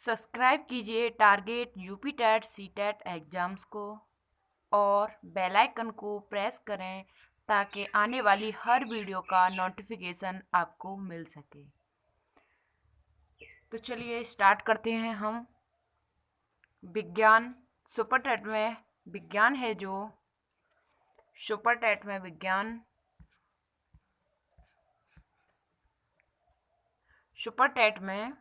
Subscribe कीजिए target UP TET CTET exams को और बेल आइकन को प्रेस करें ताकि आने वाली हर वीडियो का नोटिफिकेशन आपको मिल सके। तो चलिए स्टार्ट करते हैं हम। विज्ञान सुपर टेट में विज्ञान है जो सुपर टेट में सुपर टेट में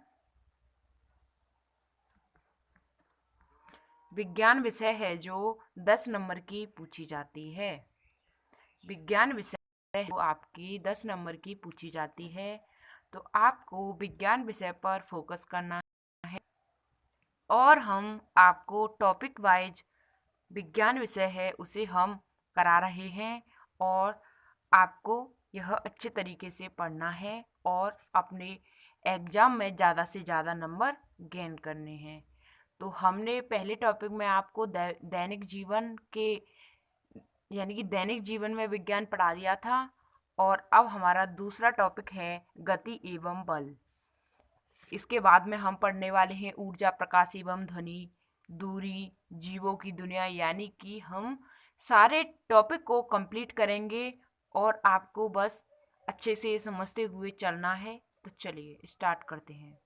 विज्ञान विषय है जो 10 नंबर की पूछी जाती है। विज्ञान विषय जो आपकी 10 नंबर की पूछी जाती है, तो आपको विज्ञान विषय पर फोकस करना है और हम आपको टॉपिक वाइज विज्ञान विषय है उसे हम करा रहे हैं और आपको यह अच्छे तरीके से पढ़ना है और अपने एग्ज़ाम में ज़्यादा से ज़्यादा नंबर गेन करने हैं। तो हमने पहले टॉपिक में आपको दैनिक जीवन के यानी कि दैनिक जीवन में विज्ञान पढ़ा दिया था और अब हमारा दूसरा टॉपिक है गति एवं बल। इसके बाद में हम पढ़ने वाले हैं ऊर्जा, प्रकाश एवं ध्वनि, दूरी, जीवों की दुनिया, यानी कि हम सारे टॉपिक को कंप्लीट करेंगे और आपको बस अच्छे से समझते हुए चलना है। तो चलिए स्टार्ट करते हैं।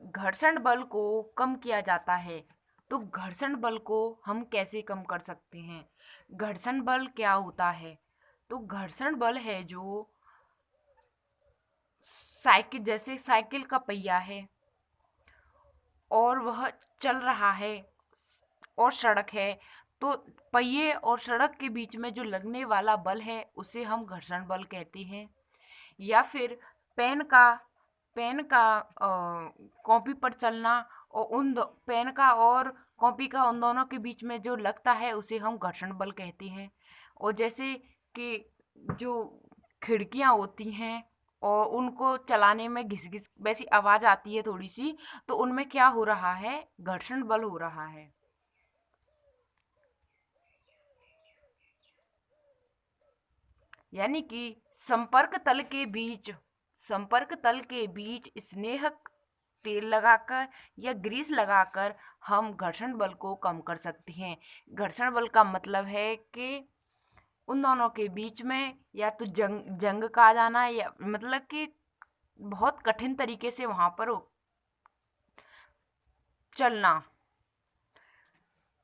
घर्षण बल को कम किया जाता है, तो घर्षण बल को हम कैसे कम कर सकते हैं? घर्षण बल क्या होता है? तो घर्षण बल है जो साइकिल, जैसे साइकिल का पहिया है और वह चल रहा है और सड़क है, तो पहिए और सड़क के बीच में जो लगने वाला बल है उसे हम घर्षण बल कहते हैं। या फिर पेन का कॉपी पर चलना और पेन का और कॉपी का उन दोनों के बीच में जो लगता है उसे हम घर्षण बल कहते हैं। और जैसे कि जो खिड़कियाँ होती हैं और उनको चलाने में घिस घिस वैसी आवाज़ आती है थोड़ी सी, तो उनमें क्या हो रहा है? घर्षण बल हो रहा है। यानी कि संपर्क तल के बीच स्नेहक तेल लगाकर या ग्रीस लगाकर हम घर्षण बल को कम कर सकते हैं। घर्षण बल का मतलब है कि उन दोनों के बीच में या तो जंग का आ जाना, या मतलब कि बहुत कठिन तरीके से वहां पर चलना।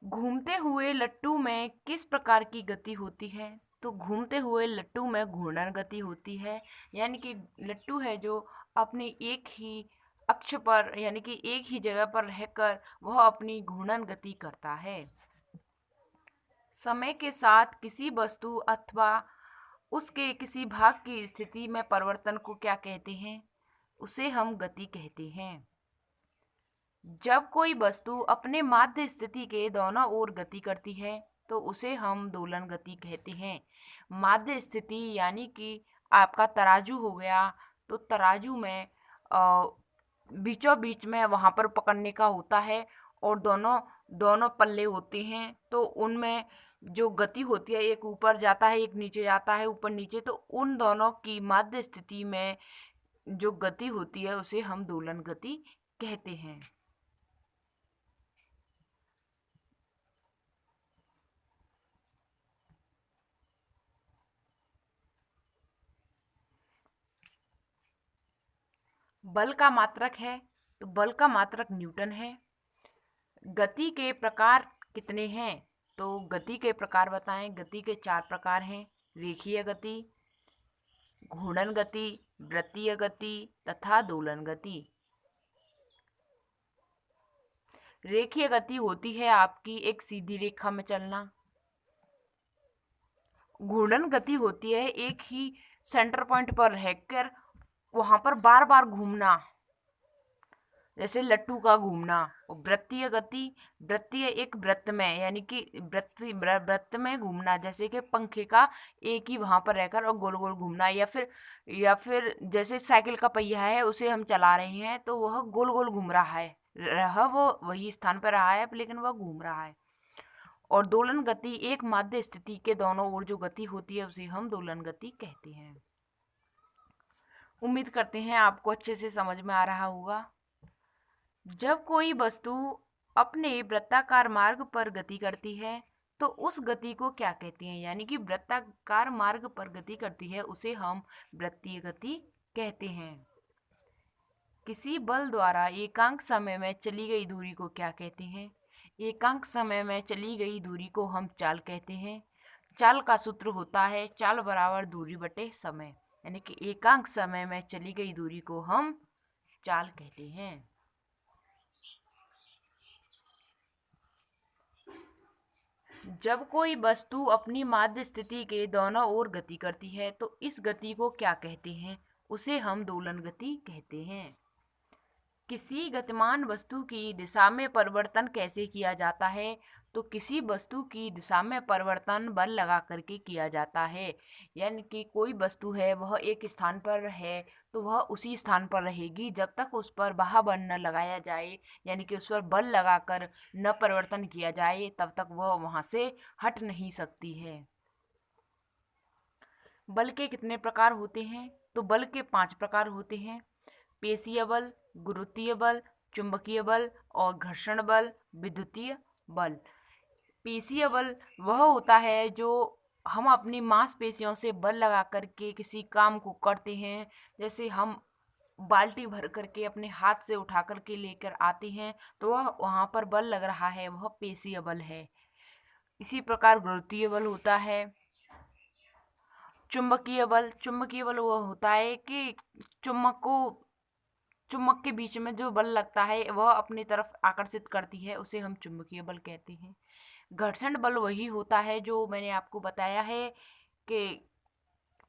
घूमते हुए लट्टू में किस प्रकार की गति होती है? तो घूमते हुए लट्टू में घूर्णन गति होती है। यानी कि लट्टू है जो अपनी एक ही अक्ष पर यानी कि एक ही जगह पर रहकर वह अपनी घूर्णन गति करता है। समय के साथ किसी वस्तु अथवा उसके किसी भाग की स्थिति में परिवर्तन को क्या कहते हैं? उसे हम गति कहते हैं। जब कोई वस्तु अपने माध्य स्थिति के दोनों ओर गति करती है तो उसे हम दोलन गति कहते हैं। माध्य स्थिति यानी कि आपका तराजू हो गया, तो तराजू में बीचों बीच में वहाँ पर पकड़ने का होता है और दोनों दोनों पल्ले होते हैं, तो उनमें जो गति होती है, एक ऊपर जाता है एक नीचे जाता है, ऊपर नीचे, तो उन दोनों की माध्य स्थिति में जो गति होती है उसे हम दोलन गति कहते हैं। बल का मात्रक है, तो बल का मात्रक न्यूटन है। गति के प्रकार कितने हैं? तो गति के प्रकार बताएं। गति के 4 प्रकार हैं: रेखीय गति, घूर्णन गति, वृत्तीय गति तथा दोलन गति। रेखीय गति होती है आपकी एक सीधी रेखा में चलना। घूर्णन गति होती है एक ही सेंटर पॉइंट पर रहकर वहां पर बार बार घूमना, जैसे लट्टू का घूमना। और वृत्तीय गति, वृत्तीय एक वृत्त में यानी कि वृत्त में घूमना, जैसे कि पंखे का एक ही वहां पर रहकर और गोल गोल घूमना। या फिर जैसे साइकिल का पहिया है उसे हम चला रहे हैं तो वह गोल गोल घूम रहा है, वो वही स्थान पर रहा है लेकिन वह घूम रहा है। और दोलन गति एक माध्य स्थिति के दोनों ओर जो गति होती है उसे हम दोलन गति कहते हैं। उम्मीद करते हैं आपको अच्छे से समझ में आ रहा होगा। जब कोई वस्तु अपने वृत्ताकार मार्ग पर गति करती है तो उस गति को क्या कहते हैं, यानी कि वृत्ताकार मार्ग पर गति करती है उसे हम वृत्तीय गति कहते हैं। किसी बल द्वारा एकांक समय में चली गई दूरी को क्या कहते हैं? एकांक समय में चली गई दूरी को हम चाल कहते हैं। चाल का सूत्र होता है चाल बराबर दूरी बटे समय, यानी कि एकांक समय में चली गई दूरी को हम चाल कहते हैं। जब कोई वस्तु अपनी माध्य स्थिति के दोनों ओर गति करती है तो इस गति को क्या कहते हैं? उसे हम दोलन गति कहते हैं। किसी गतिमान वस्तु की दिशा में परिवर्तन कैसे किया जाता है? तो किसी वस्तु की दिशा में परिवर्तन बल लगा करके किया जाता है, यानी कि कोई वस्तु है वह एक स्थान पर है तो वह उसी स्थान पर रहेगी जब तक उस पर बाह्य बल न लगाया जाए, यानी कि उस पर बल लगाकर न परिवर्तन किया जाए तब तक वह वहाँ से हट नहीं सकती है। बल के कितने प्रकार होते हैं? तो बल के 5 प्रकार होते हैं। पेशीय बल, गुरुत्वीय बल, चुंबकीय बल और घर्षण बल, विद्युतीय बल। पेशीय बल वह होता है जो हम अपनी मांसपेशियों से बल लगा करके किसी काम को करते हैं, जैसे हम बाल्टी भर करके अपने हाथ से उठा करके लेकर आते हैं तो वह वहाँ पर बल लग रहा है, वह पेशीय बल है। इसी प्रकार गुरुत्वीय बल होता है। चुंबकीय बल वह होता है कि चुम्बक के बीच में जो बल लगता है वह अपनी तरफ आकर्षित करती है, उसे हम चुंबकीय बल कहते हैं। घर्षण बल वही होता है जो मैंने आपको बताया है कि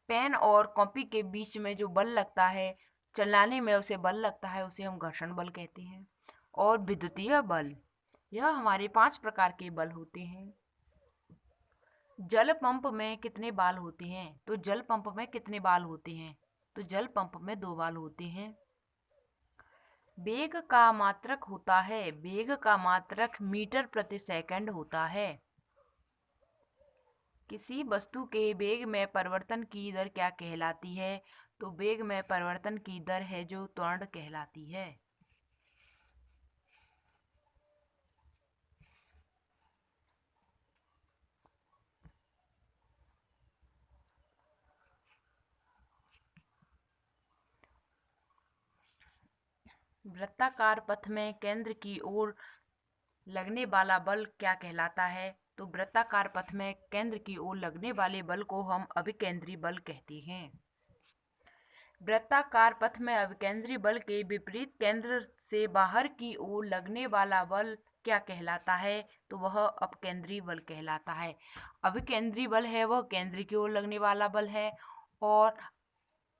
पेन और कॉपी के बीच में जो बल लगता है, चलाने में उसे बल लगता है, उसे हम घर्षण बल कहते हैं। और विद्युतीय बल, यह हमारे 5 प्रकार के बल होते हैं। जल पंप में कितने बाल होते हैं? तो जल पंप में कितने बाल होते हैं? तो जल पंप में 2 बाल होते हैं। वेग का मात्रक होता है, वेग का मात्रक मीटर प्रति सेकंड होता है। किसी वस्तु के वेग में परिवर्तन की दर क्या कहलाती है? तो वेग में परिवर्तन की दर है जो त्वरण कहलाती है। वृत्ताकार पथ में केंद्र की ओर लगने वाला बल क्या कहलाता है? तो वृत्ताकार पथ में केंद्र की ओर लगने वाले बल को हम अभिकेंद्री बल कहते हैं। वृत्ताकार पथ में अभिकेंद्री बल के विपरीत केंद्र से बाहर की ओर लगने वाला बल क्या कहलाता है? तो वह अपकेंद्री बल कहलाता है। अभिकेंद्री बल है वह केंद्र की ओर लगने वाला बल है और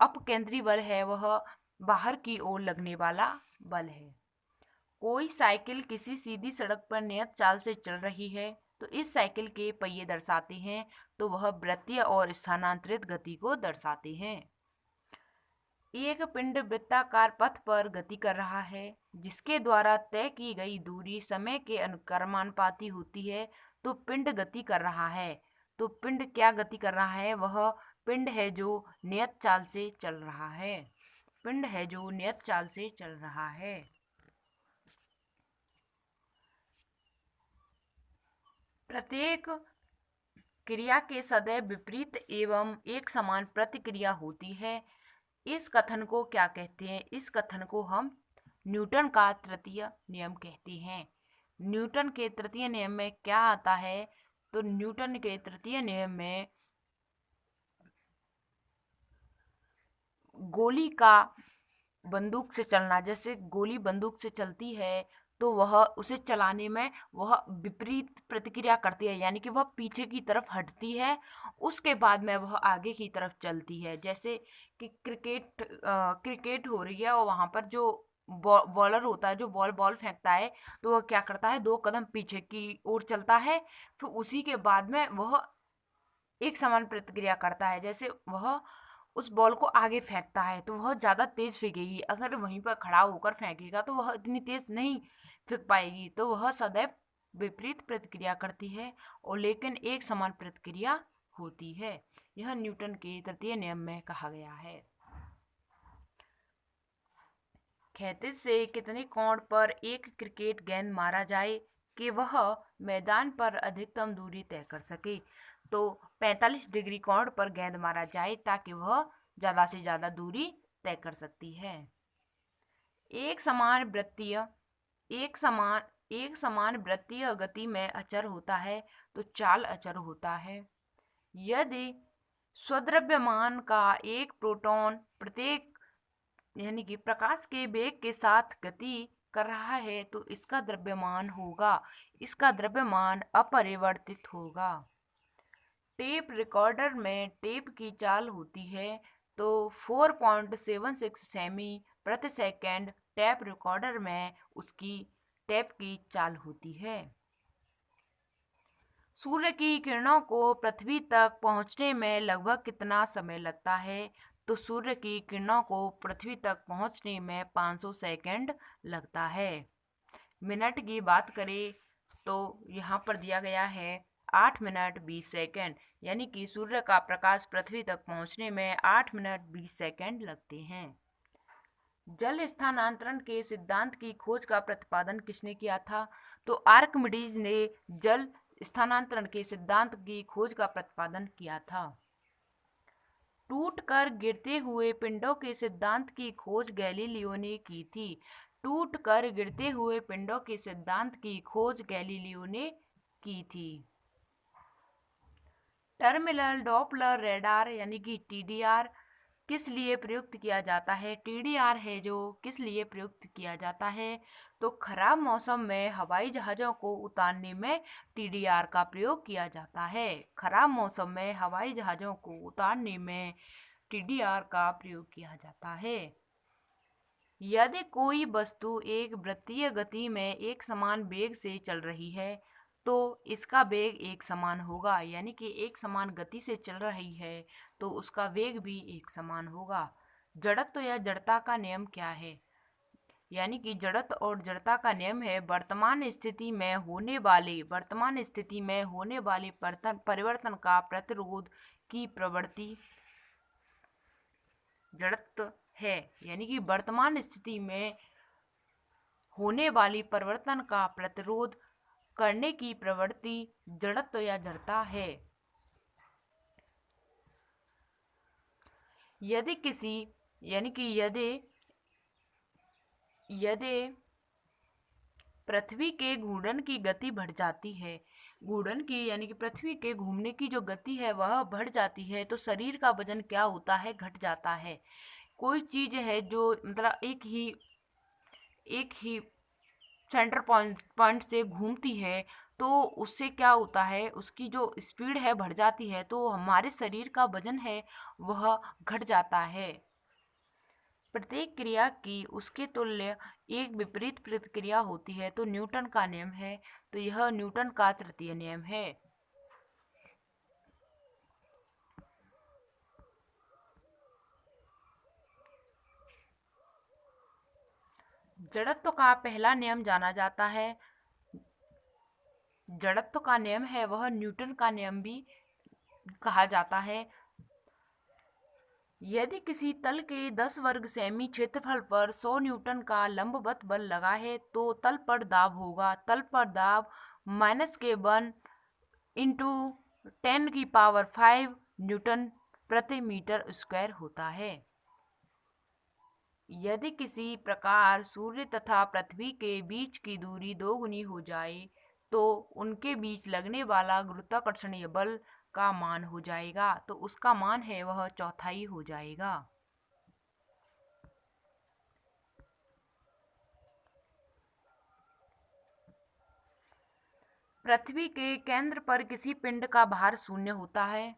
अपकेंद्री बल है वह बाहर की ओर लगने वाला बल है। कोई साइकिल किसी सीधी सड़क पर नियत चाल से चल रही है तो इस साइकिल के पहिए दर्शाते हैं, तो वह वृत्तीय और स्थानांतरित गति को दर्शाते हैं। एक पिंड वृत्ताकार पथ पर गति कर रहा है जिसके द्वारा तय की गई दूरी समय के अनुक्रमानुपाती होती है, तो पिंड गति कर रहा है। तो पिंड क्या गति कर रहा है? वह पिंड है जो नियत चाल से चल रहा है। पिंड है जो नियत चाल से चल रहा है। प्रत्येक क्रिया के सदैव विपरीत एवं एक समान प्रतिक्रिया होती है। इस कथन को क्या कहते हैं? इस कथन को हम न्यूटन का तृतीय नियम कहते हैं। न्यूटन के तृतीय नियम में क्या आता है? तो न्यूटन के तृतीय नियम में गोली का बंदूक से चलना, जैसे गोली बंदूक से चलती है तो वह उसे चलाने में वह विपरीत प्रतिक्रिया करती है, यानी कि वह पीछे की तरफ हटती है, उसके बाद में वह आगे की तरफ चलती है। जैसे कि क्रिकेट हो रही है और वहाँ पर जो बॉलर होता है जो बॉल फेंकता है तो वह क्या करता है, 2 कदम पीछे की ओर चलता है, फिर उसी के बाद में वह एक समान प्रतिक्रिया करता है। जैसे वह उस बॉल को आगे फेंकता है तो वह ज़्यादा तेज़ फेंकेगी, अगर वहीं पर खड़ा होकर फेंकेगा तो वह इतनी तेज़ नहीं फेंक पाएगी, तो वह सदैव विपरीत प्रतिक्रिया करती है और लेकिन एक समान प्रतिक्रिया होती है। यह न्यूटन के तृतीय नियम में कहा गया है। क्षैतिज से कितने कोण पर एक क्रिकेट गेंद मारा जाए कि वह मैदान पर अधिकतम दूरी तय कर सके? तो 45 डिग्री कोण पर गेंद मारा जाए ताकि वह ज़्यादा से ज़्यादा दूरी तय कर सकती है। एक समान वृत्तीय गति में अचर होता है तो चाल अचर होता है। यदि स्वद्रव्यमान का एक प्रोटॉन प्रत्येक यानी कि प्रकाश के वेग के साथ गति कर रहा है तो इसका द्रव्यमान अपरिवर्तित होगा। टेप रिकॉर्डर में टेप की चाल होती है तो 4.76 सेमी प्रति सेकंड टेप रिकॉर्डर में उसकी टेप की चाल होती है। सूर्य की किरणों को पृथ्वी तक पहुंचने में लगभग कितना समय लगता है? तो सूर्य की किरणों को पृथ्वी तक पहुंचने में 500 सेकंड लगता है। मिनट की बात करें तो यहाँ पर दिया गया है 8 मिनट 20 सेकंड, यानी कि सूर्य का प्रकाश पृथ्वी तक पहुंचने में 8 मिनट 20 सेकंड लगते हैं। जल स्थानांतरण के सिद्धांत की खोज का प्रतिपादन किसने किया था? तो आर्किमिडीज ने जल स्थानांतरण के सिद्धांत की खोज का प्रतिपादन किया था। टूटकर गिरते हुए पिंडों के सिद्धांत की खोज गैलीलियो ने की थी। टूटकर गिरते हुए पिंडों के सिद्धांत की खोज गैलीलियो ने की थी। टर्मिनल डॉपलर रडार यानी कि टीडीआर किस लिए प्रयुक्त किया जाता है? टीडीआर है जो किस लिए प्रयुक्त किया जाता है? तो खराब मौसम में हवाई जहाज़ों को उतारने में टीडीआर का प्रयोग किया जाता है। खराब मौसम में हवाई जहाज़ों को उतारने में टीडीआर का प्रयोग किया जाता है। यदि कोई वस्तु एक वृत्तीय गति में एक समान वेग से चल रही है तो इसका वेग एक समान होगा, यानी कि एक समान गति से चल रही है तो उसका वेग भी एक समान होगा। जड़त्व या जड़ता का नियम क्या है? यानी कि जड़त्व और जड़ता का नियम है वर्तमान स्थिति में होने वाले परिवर्तन का प्रतिरोध की प्रवृत्ति जड़त्व है। यानी कि वर्तमान स्थिति में होने वाली परिवर्तन का प्रतिरोध करने की प्रवृत्ति जड़त्व या जड़ता है। यदि किसी यानी कि यदि पृथ्वी के घूर्णन की गति बढ़ जाती है, घूर्णन की यानी कि पृथ्वी के घूमने की जो गति है वह बढ़ जाती है तो शरीर का वजन क्या होता है? घट जाता है। कोई चीज है जो मतलब एक ही सेंटर पॉइंट से घूमती है तो उससे क्या होता है, उसकी जो स्पीड है बढ़ जाती है तो हमारे शरीर का वजन है वह घट जाता है। प्रत्येक क्रिया की उसके तुल्य एक विपरीत प्रतिक्रिया होती है तो न्यूटन का नियम है, तो यह न्यूटन का तृतीय नियम है। जड़त्व का पहला नियम जाना जाता है, जड़त्व का नियम है वह न्यूटन का नियम भी कहा जाता है। यदि किसी तल के 10 वर्ग सेमी क्षेत्रफल पर 100 न्यूटन का लंबवत बल लगा है तो तल पर दाब होगा। तल पर दाब -1 इंटू 10⁵ न्यूटन प्रति मीटर स्क्वायर होता है। यदि किसी प्रकार सूर्य तथा पृथ्वी के बीच की दूरी दोगुनी हो जाए तो उनके बीच लगने वाला गुरुत्वाकर्षणीय बल का मान हो जाएगा, तो उसका मान है वह चौथाई हो जाएगा। पृथ्वी के केंद्र पर किसी पिंड का भार शून्य होता है।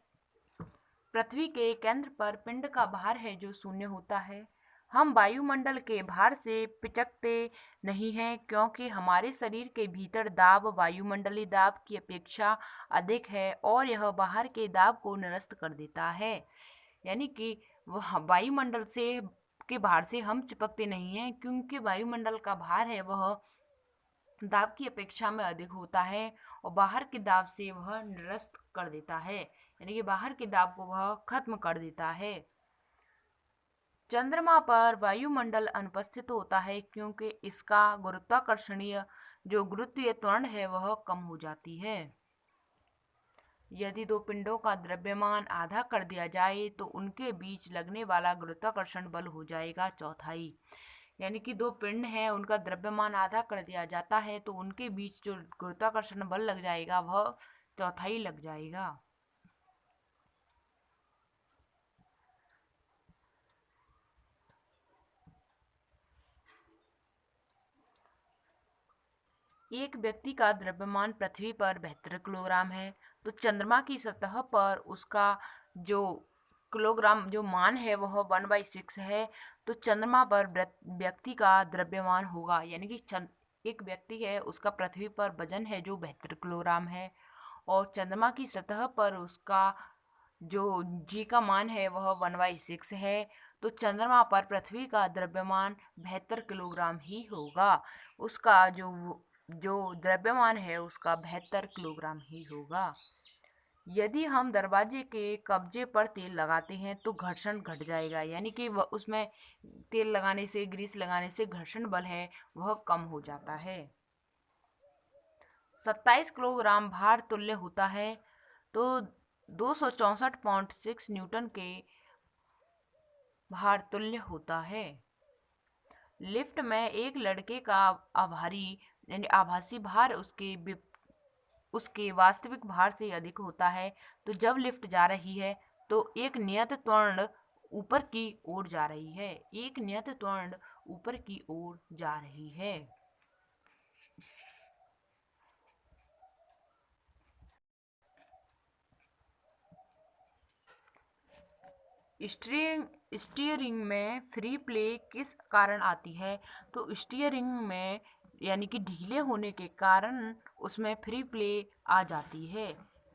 पृथ्वी के केंद्र पर पिंड का भार है जो शून्य होता है। हम वायुमंडल के भार से पिचकते नहीं हैं क्योंकि हमारे शरीर के भीतर दाब वायुमंडलीय दाब की अपेक्षा अधिक है और यह बाहर के दाब को निरस्त कर देता है। यानी कि वह वायुमंडल से के भार से हम चिपकते नहीं हैं क्योंकि वायुमंडल का भार है वह दाब की अपेक्षा में अधिक होता है और बाहर के दाब से वह निरस्त कर देता है, यानी कि बाहर के दाब को वह खत्म कर देता है। चंद्रमा पर वायुमंडल अनुपस्थित होता है क्योंकि इसका गुरुत्वाकर्षणीय जो गुरुत्वीय त्वरण है वह कम हो जाती है। यदि दो पिंडों का द्रव्यमान आधा कर दिया जाए तो उनके बीच लगने वाला गुरुत्वाकर्षण बल हो जाएगा चौथाई। यानी कि दो पिंड हैं, उनका द्रव्यमान आधा कर दिया जाता है तो उनके बीच जो गुरुत्वाकर्षण बल लग जाएगा वह चौथाई लग जाएगा। एक व्यक्ति का द्रव्यमान पृथ्वी पर 72 किलोग्राम है, तो चंद्रमा की सतह पर उसका जो किलोग्राम जो मान है वह 1/6 है। तो चंद्रमा पर व्यक्ति का द्रव्यमान होगा, यानी कि एक व्यक्ति है उसका पृथ्वी पर वजन है जो 72 किलोग्राम है और चंद्रमा की सतह पर उसका जो जी का मान है वह 1/6 है। तो चंद्रमा पर पृथ्वी का द्रव्यमान 72 किलोग्राम ही होगा। उसका जो द्रव्यमान है उसका 72 किलोग्राम ही होगा। यदि हम दरवाजे के कब्जे पर तेल लगाते हैं तो घर्षण घट जाएगा, यानी कि वह उसमें तेल लगाने से, ग्रीस लगाने से घर्षण बल है वह कम हो जाता है। 27 किलोग्राम भार तुल्य होता है तो 264.6 न्यूटन के भार तुल्य होता है। लिफ्ट में एक लड़के का आभारी यानी आभासी भार उसके वास्तविक भार से अधिक होता है। तो जब लिफ्ट जा रही है तो एक नियत त्वरण ऊपर की ओर जा रही है, एक नियत त्वरण ऊपर की ओर जा रही है। स्टीयरिंग में फ्री प्ले किस कारण आती है? तो स्टीयरिंग में यानी कि ढीले होने के कारण उसमें फ्री प्ले आ जाती है।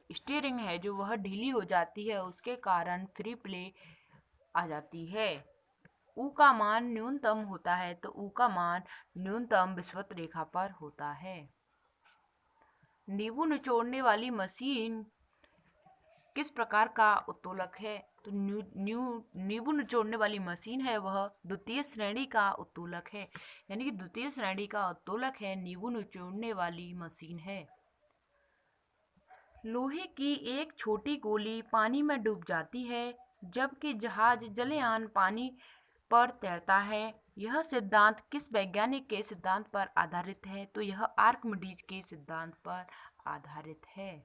स्टीयरिंग है जो वह ढीली हो जाती है उसके कारण फ्री प्ले आ जाती है। ऊ का मान न्यूनतम होता है तो ऊ का मान न्यूनतम विषुवत रेखा पर होता है। नींबू निचोड़ने वाली मशीन किस प्रकार का उत्तोलक है? तो नींबू निचोड़ने वाली मशीन है वह द्वितीय श्रेणी का उत्तोलक है, यानी कि द्वितीय श्रेणी का उत्तोलक है नींबू निचोड़ने वाली मशीन है। लोहे की एक छोटी गोली पानी में डूब जाती है जबकि जहाज जलयान पानी पर तैरता है। यह सिद्धांत किस वैज्ञानिक के सिद्धांत पर आधारित है? तो यह आर्किमिडीज के सिद्धांत पर आधारित है।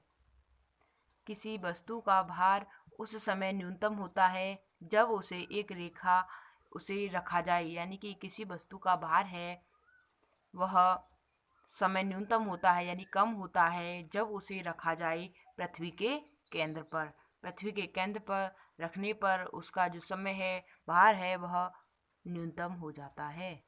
किसी वस्तु का भार उस समय न्यूनतम होता है जब उसे रखा जाए, यानी कि किसी वस्तु का भार है वह समय न्यूनतम होता है यानी कम होता है जब उसे रखा जाए पृथ्वी के केंद्र पर। पृथ्वी के केंद्र पर रखने पर उसका जो समय है, भार है, वह न्यूनतम हो जाता है।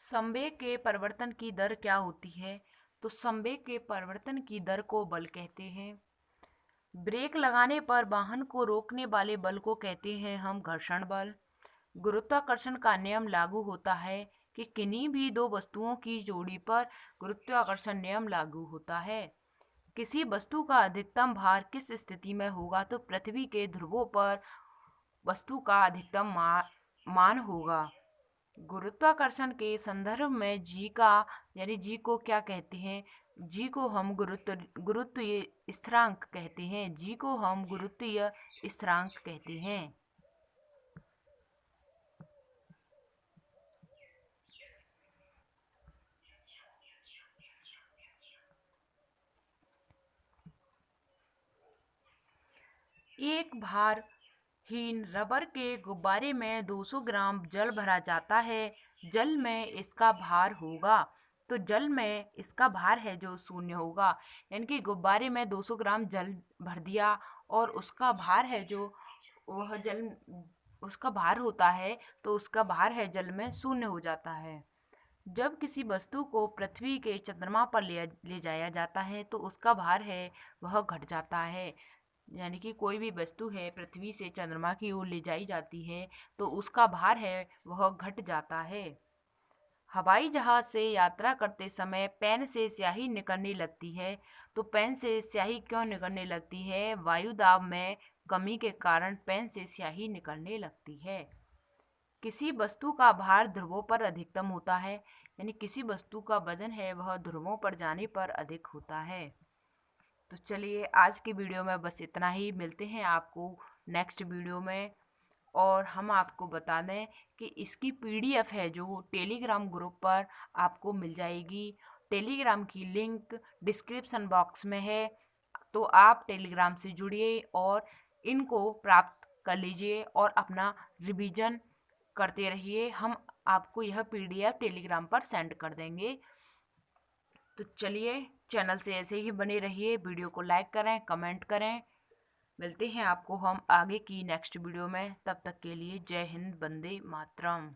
संवेग के परिवर्तन की दर क्या होती है? तो संवेग के परिवर्तन की दर को बल कहते हैं। ब्रेक लगाने पर वाहन को रोकने वाले बल को कहते हैं हम घर्षण बल। गुरुत्वाकर्षण का नियम लागू होता है कि किन्हीं भी दो वस्तुओं की जोड़ी पर गुरुत्वाकर्षण नियम लागू होता है। किसी वस्तु का अधिकतम भार किस स्थिति में होगा? तो पृथ्वी के ध्रुवों पर वस्तु का अधिकतम मान होगा। गुरुत्वाकर्षण के संदर्भ में जी का यानी जी को क्या कहते हैं? जी को हम गुरुत्वीय स्थिरांक कहते हैं। जी को हम गुरुत्वीय स्थिरांक कहते हैं। एक भारहीन रबर के गुब्बारे में 200 ग्राम जल भरा जाता है। जल में इसका भार होगा, तो जल में इसका भार है जो शून्य होगा, यानी कि गुब्बारे में 200 ग्राम जल भर दिया और उसका भार है जो वह जल उसका भार होता है तो उसका भार है जल में शून्य हो जाता है। जब किसी वस्तु को पृथ्वी के चंद्रमा पर ले जाया जाता है तो उसका भार है वह घट जाता है। यानी कि कोई भी वस्तु है पृथ्वी से चंद्रमा की ओर ले जाई जाती है तो उसका भार है वह घट जाता है। हवाई जहाज से यात्रा करते समय पेन से स्याही निकलने लगती है, तो पेन से स्याही क्यों निकलने लगती है? वायु दाब में कमी के कारण पेन से स्याही निकलने लगती है। किसी वस्तु का भार ध्रुवों पर अधिकतम होता है, यानी किसी वस्तु का वजन है वह ध्रुवों पर जाने पर अधिक होता है। तो चलिए आज की वीडियो में बस इतना ही, मिलते हैं आपको नेक्स्ट वीडियो में। और हम आपको बता दें कि इसकी पीडीएफ है जो टेलीग्राम ग्रुप पर आपको मिल जाएगी। टेलीग्राम की लिंक डिस्क्रिप्शन बॉक्स में है, तो आप टेलीग्राम से जुड़िए और इनको प्राप्त कर लीजिए और अपना रिवीजन करते रहिए। हम आपको यह पीडीएफ टेलीग्राम पर सेंड कर देंगे। तो चलिए चैनल से ऐसे ही बने रहिए, वीडियो को लाइक करें, कमेंट करें। मिलते हैं आपको हम आगे की नेक्स्ट वीडियो में, तब तक के लिए जय हिंद, वंदे मातरम।